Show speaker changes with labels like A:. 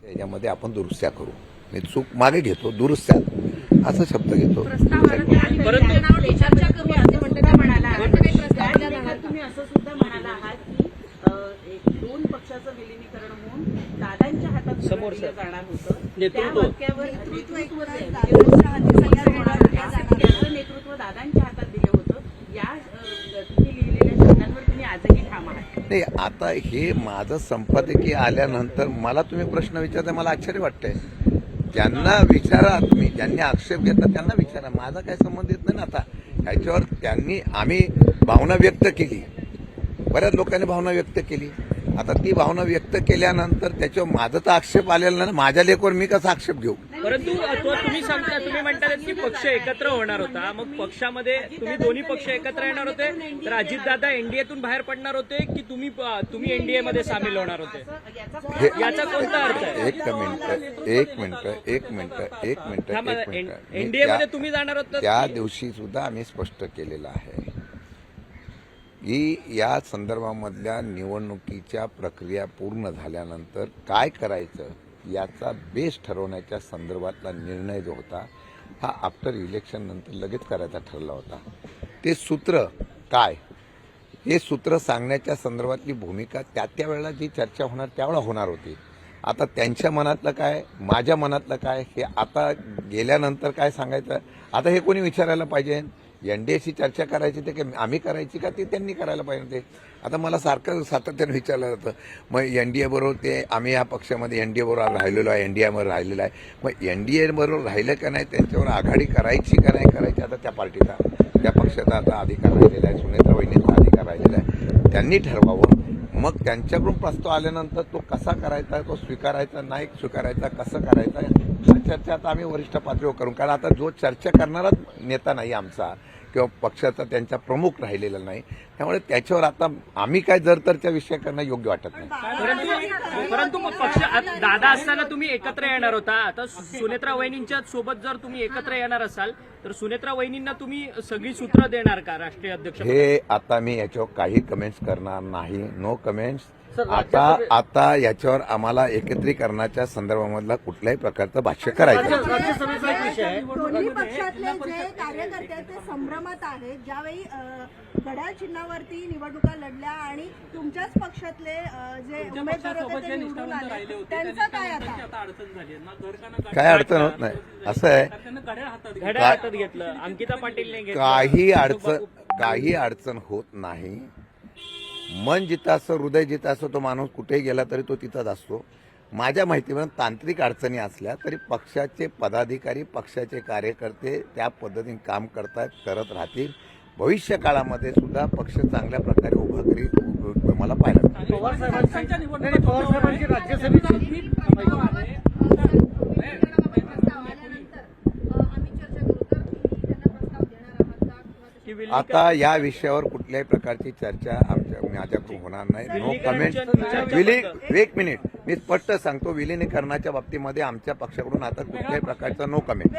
A: याच्यामध्ये आपण दुरुस्त्या करू. मी चूक मागे घेतो, दुरुस्त्या असा शब्द घेतो.
B: तुम्ही असं सुद्धा म्हणाला आहात की दोन पक्षाचं विलिनीकरण होऊन दादांच्या हातात समोर जाणार होतं. त्या वाक्यावर नेतृत्व दादांच्या हातात दिलं होतं. या तुम्ही लिहिलेल्या शब्दांवर तुम्ही आजही ठाम आहात.
A: नाही, आता हे माझं संपादकीय आल्यानंतर मला तुम्ही प्रश्न विचारता, मला आश्चर्य वाटतंय. ज्यांना विचारा तुम्ही, ज्यांनी आक्षेप घेतला त्यांना विचारा, माझा काय संबंध येत नाही ना. आता ह्याच्यावर आम्ही भावना व्यक्त केली, बऱ्याच लोकांनी भावना व्यक्त केली. आता ती भावना व्यक्त केल्यानंतर त्याच्यावर माझा तर आक्षेप आलेला नाही. माझ्या लेखवर मी कसा आक्षेप घेऊ?
C: परंतु तुम्ही म्हणतात की पक्ष एकत्र होणार होता, मग पक्षामध्ये तुम्ही दोन्ही पक्ष एकत्र येणार होते, तर अजितदादा एनडीएतून बाहेर पडणार होते की तुम्ही एनडीए मध्ये सामील होणार होते? याचा कोणता अर्थ आहे?
A: एक मिनिट.
C: एनडीए मध्ये तुम्ही जाणार होता?
A: त्या दिवशी सुद्धा आम्ही स्पष्ट केलेलं आहे की या संदर्भामधल्या निवडणुकीच्या प्रक्रिया पूर्ण झाल्यानंतर काय करायचं याचा बेस ठरवण्याच्या संदर्भातला निर्णय जो होता हा आफ्टर इलेक्शन नंतर लगेच करायचा ठरला होता. ते सूत्र काय, हे सूत्र सांगण्याच्या संदर्भातली भूमिका त्या वेळेला जी चर्चा होणार त्यावेळेला होणार होती. आता त्यांच्या मनातलं काय, माझ्या मनातलं काय, हे आता गेल्यानंतर काय सांगायचं? आता हे कोणी विचारायला पाहिजे? एनडीएशी चर्चा करायची ते की आम्ही करायची का ते त्यांनी करायला पाहिजे ते. आता मला सातत्याने विचारलं जातं, मग एनडीए बरोबर ते आम्ही या पक्षामध्ये एनडीए बरोबर राहिलेलो आहे, एनडीएवर राहिलेलो आहे. मग एनडीए बरोबर राहिलं का नाही, त्यांच्यावर आघाडी करायची का नाही करायची, आता त्या पार्टीचा त्या पक्षाचा आता अधिकार राहिलेला आहे, सुनेत्रा वहिनीचा अधिकार राहिलेला आहे. त्यांनी ठरवावं. मग त्यांच्याकडून प्रस्ताव आल्यानंतर तो कसा करायचा, तो स्वीकारायचा नाही स्वीकारायचा, कसं करायचा, हा चर्चा आता आम्ही वरिष्ठ पातळीवर करू. कारण आता जो चर्चा करणाराच नेता नाही आमचा किंवा पक्षाचा त्यांचा प्रमुख राहिलेला नाही, त्यामुळे त्याच्यावर आता आम्ही काय जरतरच्या विषय करणं योग्य वाटत नाही.
C: परंतु पक्ष दादा असताना तुम्ही एकत्र येणार होता. आता सुनेत्रा वहिनींच्या सोबत जर तुम्ही एकत्र येणार असाल तर सुनेत्रा वहिनींना तुम्ही सगळी सूत्र देणार का राष्ट्रीय अध्यक्ष?
A: हे आता मी याच्यावर काही कमेंट्स करणार नाही. No comments. आता याच्यावर आम्हाला एकत्रीकरणाच्या संदर्भामधला कुठल्याही प्रकारचं भाष्य करायचं.
D: दोन्ही पक्षातले जे कार्यकर्ते ते संभ्रमात आहेत. ज्यावेळी घड्याळ चिन्हावरती निवडणुका लढल्या आणि तुमच्याच पक्षातले जे उमेदवार होते ते निवडून आले, त्यांचं काय आता?
A: काय अडचण होत नाही. असं आहे,
C: घड्याळ हातात घेतलं, अंकिता पाटीलने घेतलं,
A: काही अडचण होत नाही. मन जिथं असतं, हृदय जिथं असतं, तो माणूस कुठेही गेला तरी तो तिथंच असतो. माझ्या माहितीवर तांत्रिक अडचणी असल्या तरी पक्षाचे पदाधिकारी, पक्षाचे कार्यकर्ते त्या पद्धतीने काम करत राहतील. भविष्य काळामध्ये सुद्धा पक्ष चांगल्या प्रकारे उभा करील मला पाहायला मिळेल. आता या विषयावर कुठल्याही प्रकारची चर्चा माझ्याकडून होणार नाही. No comment. एक मिनिट, मी स्पष्ट सांगतो, विलिनीकरणाच्या बाबतीमध्ये आमच्या पक्षाकडून आता कुठल्याही प्रकारचा नो कमेंट.